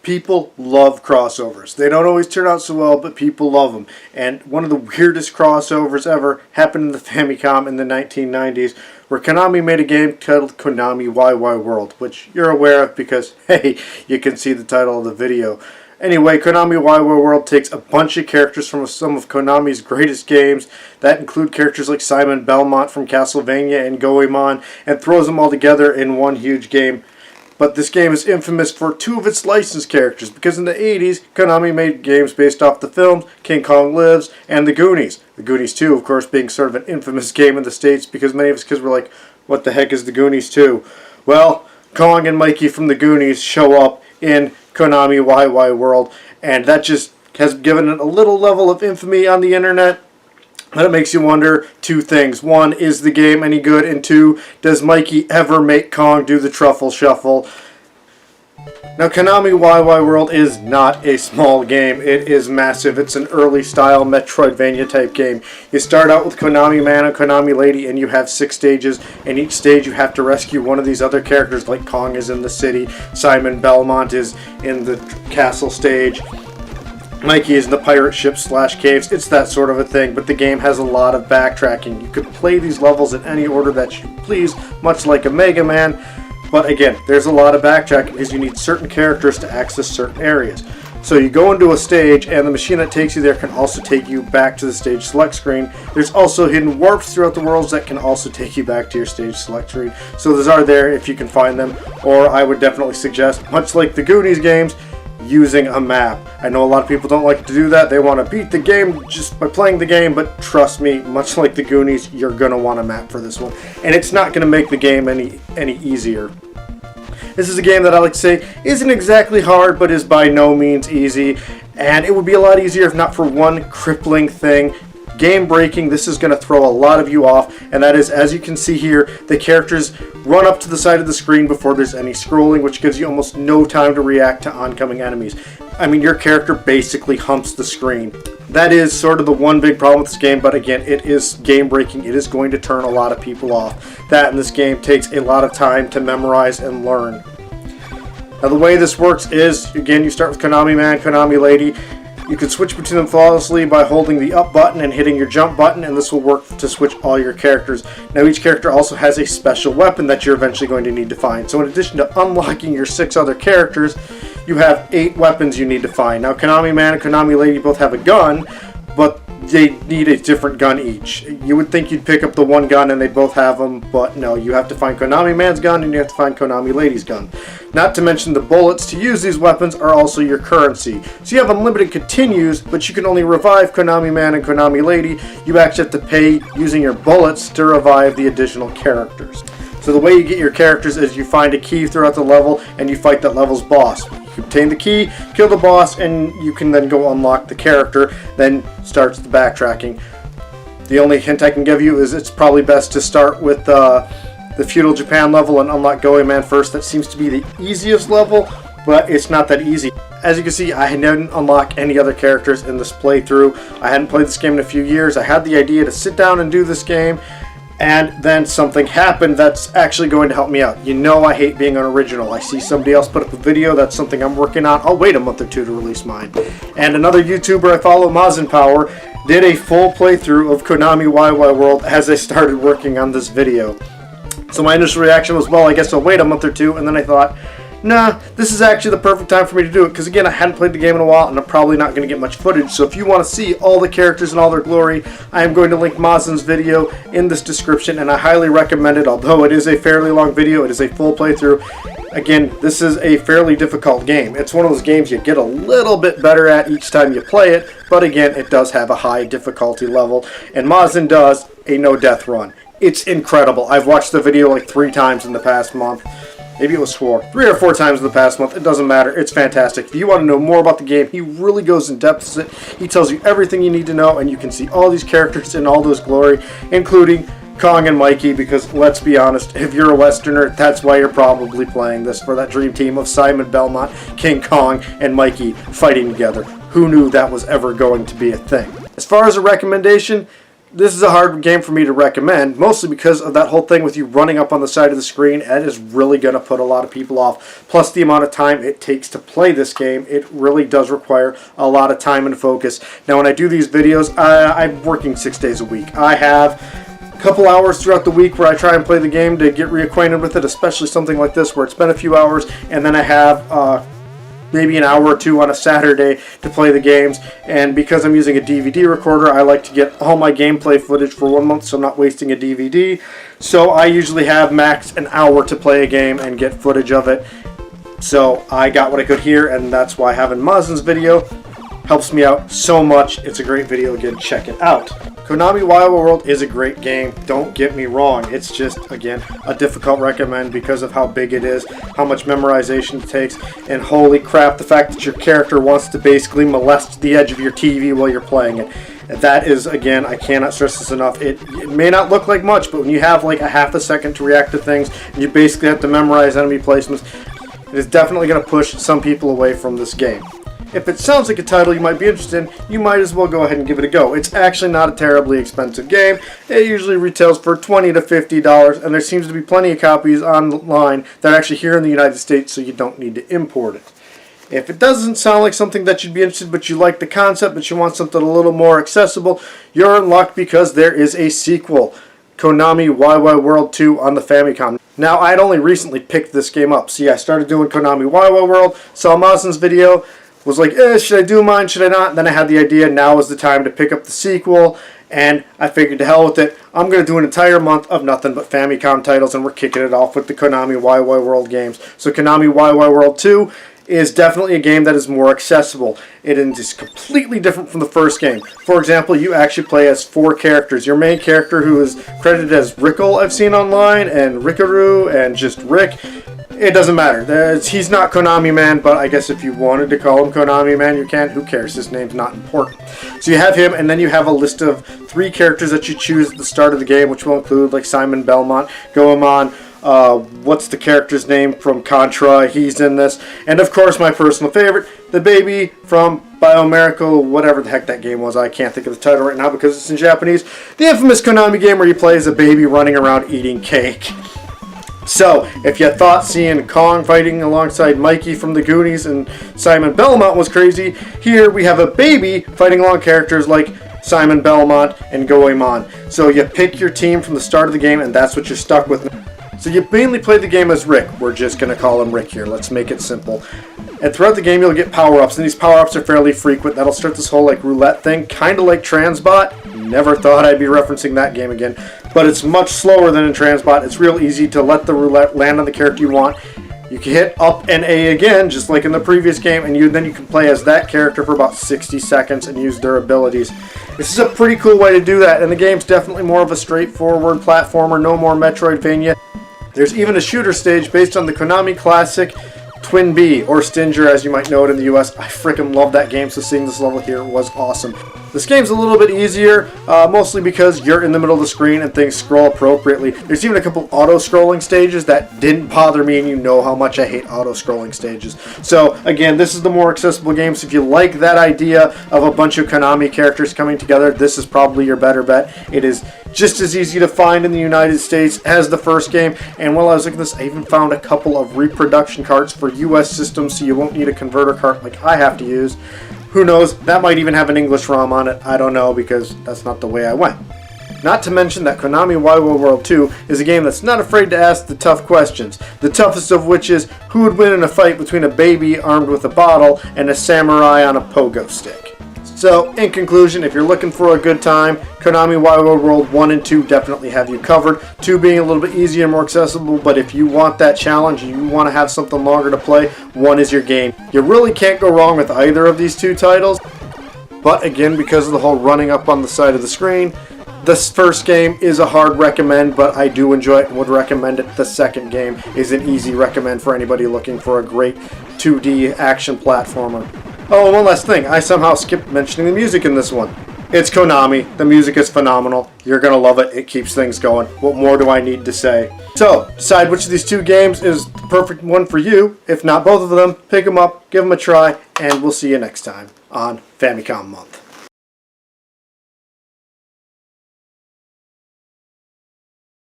People love crossovers. They don't always turn out so well, but people love them. And one of the weirdest crossovers ever happened in the Famicom in the 1990s, where Konami made a game titled Konami Wai Wai World, which you're aware of because, hey, you can see the title of the video. Anyway, Konami Wai Wai World takes a bunch of characters from some of Konami's greatest games that include characters like Simon Belmont from Castlevania and Goemon, and throws them all together in one huge game. But this game is infamous for two of its licensed characters, because in the 80s, Konami made games based off the films King Kong Lives and The Goonies. The Goonies 2, of course, being sort of an infamous game in the States, because many of us kids were like, what the heck is The Goonies 2? Well, Kong and Mikey from The Goonies show up in Konami Wai Wai World, and that just has given it a little level of infamy on the internet. But it makes you wonder two things. One, is the game any good? And two, does Mikey ever make Kong do the truffle shuffle? Now, Konami Wai Wai World is not a small game. It is massive. It's an early style Metroidvania type game. You start out with Konami Man and Konami Lady, and you have 6 stages. In each stage you have to rescue one of these other characters, like Kong is in the city, Simon Belmont is in the castle stage, Mikey is in the pirate ship / caves. It's that sort of a thing, but the game has a lot of backtracking. You could play these levels in any order that you please, much like a Mega Man, but again, there's a lot of backtracking because you need certain characters to access certain areas. So you go into a stage, and the machine that takes you there can also take you back to the stage select screen. There's also hidden warps throughout the worlds that can also take you back to your stage select screen. So those are there if you can find them, or I would definitely suggest, much like the Goonies games, using a map. I know a lot of people don't like to do that. They want to beat the game just by playing the game, but trust me, much like the Goonies, you're going to want a map for this one. And it's not going to make the game any easier. This is a game that I like to say isn't exactly hard, but is by no means easy. And it would be a lot easier if not for one crippling thing. Game breaking. This is going to throw a lot of you off, and that is, as you can see here, the characters run up to the side of the screen before there's any scrolling, which gives you almost no time to react to oncoming enemies. I mean, your character basically humps the screen. That is sort of the one big problem with this game, but again, it is game breaking. It is going to turn a lot of people off. That in this game takes a lot of time to memorize and learn. Now, the way this works is, again, you start with Konami Man, Konami Lady. You can switch between them flawlessly by holding the up button and hitting your jump button, and this will work to switch all your characters. Now, each character also has a special weapon that you're eventually going to need to find. So in addition to unlocking your 6 other characters, you have 8 weapons you need to find. Now, Konami Man and Konami Lady both have a gun, but they need a different gun each. You would think you'd pick up the one gun and they both have them, but no, you have to find Konami Man's gun and you have to find Konami Lady's gun. Not to mention the bullets to use these weapons are also your currency. So you have unlimited continues, but you can only revive Konami Man and Konami Lady. You actually have to pay using your bullets to revive the additional characters. So the way you get your characters is you find a key throughout the level and you fight that level's boss. You obtain the key, kill the boss, and you can then go unlock the character. Then starts the backtracking. The only hint I can give you is it's probably best to start with the Feudal Japan level and unlock Goemon first. That seems to be the easiest level, but it's not that easy. As you can see, I didn't unlock any other characters in this playthrough. I hadn't played this game in a few years. I had the idea to sit down and do this game, and then something happened that's actually going to help me out. You know I hate being unoriginal. I see somebody else put up a video, that's something I'm working on. I'll wait a month or two to release mine. And another YouTuber I follow, Mazin Power, did a full playthrough of Konami Wai Wai World as I started working on this video. So my initial reaction was, well, I guess I'll wait a month or two, and then I thought, nah, this is actually the perfect time for me to do it, because again, I hadn't played the game in a while, and I'm probably not going to get much footage, so if you want to see all the characters and all their glory, I am going to link Mazin's video in this description, and I highly recommend it. Although it is a fairly long video, it is a full playthrough. Again, this is a fairly difficult game. It's one of those games you get a little bit better at each time you play it, but again, it does have a high difficulty level, and Mazin does a no-death run. It's incredible. I've watched the video like 3 times in the past month. Maybe it was 4. 3 or 4 times in the past month. It doesn't matter. It's fantastic. If you want to know more about the game, he really goes in depth with it. He tells you everything you need to know, and you can see all these characters in all those glory, including Kong and Mikey, because let's be honest, if you're a Westerner, that's why you're probably playing this, for that dream team of Simon Belmont, King Kong, and Mikey fighting together. Who knew that was ever going to be a thing? As far as a recommendation, This is a hard game for me to recommend, mostly because of that whole thing with you running up on the side of the screen. That is really going to put a lot of people off. Plus the amount of time it takes to play this game. It really does require a lot of time and focus. Now when I do these videos, I'm working 6 days a week. I have a couple hours throughout the week where I try and play the game to get reacquainted with it, especially something like this where it's been a few hours, and then I have maybe an hour or two on a Saturday to play the games. And because I'm using a DVD recorder, I like to get all my gameplay footage for 1 month so I'm not wasting a DVD. So I usually have max an hour to play a game and get footage of it. So I got what I could here, and that's why having Mazen's video helps me out so much. It's a great video. Again, check it out. Konami Wai Wai World is a great game, don't get me wrong. It's just, again, a difficult recommend because of how big it is, how much memorization it takes, and holy crap, the fact that your character wants to basically molest the edge of your TV while you're playing it. That is, again, I cannot stress this enough. It may not look like much, but when you have like a half a second to react to things, and you basically have to memorize enemy placements, it is definitely going to push some people away from this game. If it sounds like a title you might be interested in, you might as well go ahead and give it a go. It's actually not a terribly expensive game. It usually retails for $20 to $50, and there seems to be plenty of copies online that are actually here in the United States, so you don't need to import it. If it doesn't sound like something that you'd be interested in, but you like the concept, but you want something a little more accessible, you're in luck because there is a sequel, Konami Wai Wai World 2 on the Famicom. Now, I'd only recently picked this game up. See, I started doing Konami Wai Wai World, saw Mazen's video, was like, should I do mine, should I not? Then I had the idea, now is the time to pick up the sequel, and I figured to hell with it. I'm going to do an entire month of nothing but Famicom titles, and we're kicking it off with the Konami Wai Wai World games. So Konami Wai Wai World 2 is definitely a game that is more accessible. It is completely different from the first game. For example, you actually play as 4 characters. Your main character, who is credited as Rickle, I've seen online, and Rickaroo, and just Rick. It doesn't matter. He's not Konami Man, but I guess if you wanted to call him Konami Man, you can. Who cares? His name's not important. So you have him, and then you have a list of 3 characters that you choose at the start of the game, which will include like Simon Belmont, Goemon, what's the character's name from Contra? He's in this. And of course, my personal favorite, the baby from Biomiracle, whatever the heck that game was. I can't think of the title right now because it's in Japanese. The infamous Konami game where you play as a baby running around eating cake. So, if you thought seeing Kong fighting alongside Mikey from the Goonies and Simon Belmont was crazy, here we have a baby fighting along characters like Simon Belmont and Goemon. So you pick your team from the start of the game, and that's what you're stuck with. So you mainly play the game as Rick. We're just going to call him Rick here. Let's make it simple. And throughout the game, you'll get power-ups, and these power-ups are fairly frequent. That'll start this whole like roulette thing, kind of like Transbot. Never thought I'd be referencing that game again. But it's much slower than in Transbot. It's real easy to let the roulette land on the character you want. You can hit up and A again, just like in the previous game, and then you can play as that character for about 60 seconds and use their abilities. This is a pretty cool way to do that, and the game's definitely more of a straightforward platformer, no more Metroidvania. There's even a shooter stage based on the Konami classic Twin B, or Stinger as you might know it in the US. I freaking love that game, so seeing this level here was awesome. This game's a little bit easier, mostly because you're in the middle of the screen and things scroll appropriately. There's even a couple auto-scrolling stages that didn't bother me, and you know how much I hate auto-scrolling stages. So, again, this is the more accessible game, so if you like that idea of a bunch of Konami characters coming together, this is probably your better bet. It is just as easy to find in the United States as the first game, and while I was looking at this, I even found a couple of reproduction carts for US systems, so you won't need a converter cart like I have to use. Who knows, that might even have an English ROM on it. I don't know, because that's not the way I went. Not to mention that Konami Wai Wai World 2 is a game that's not afraid to ask the tough questions. The toughest of which is, who would win in a fight between a baby armed with a bottle and a samurai on a pogo stick? So, in conclusion, if you're looking for a good time, Konami Wai Wai World 1 and 2 definitely have you covered. 2 being a little bit easier and more accessible, but if you want that challenge and you want to have something longer to play, 1 is your game. You really can't go wrong with either of these 2 titles. But again, because of the whole running up on the side of the screen, this first game is a hard recommend, but I do enjoy it and would recommend it. The second game is an easy recommend for anybody looking for a great 2D action platformer. Oh, and one last thing. I somehow skipped mentioning the music in this one. It's Konami. The music is phenomenal. You're going to love it. It keeps things going. What more do I need to say? So, decide which of these 2 games is the perfect one for you. If not both of them, pick them up, give them a try, and we'll see you next time on Famicom Month.